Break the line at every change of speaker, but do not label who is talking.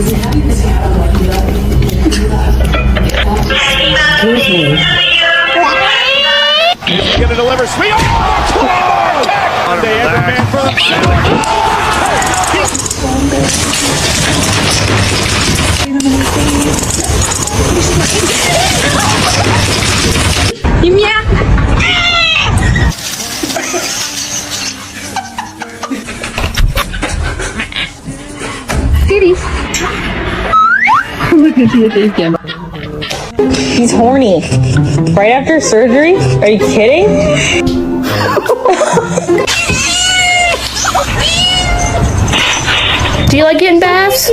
He's gonna deliver sweet. Oh, they ever man from
He's horny. Right after surgery? Are you kidding?
Do you like getting baths?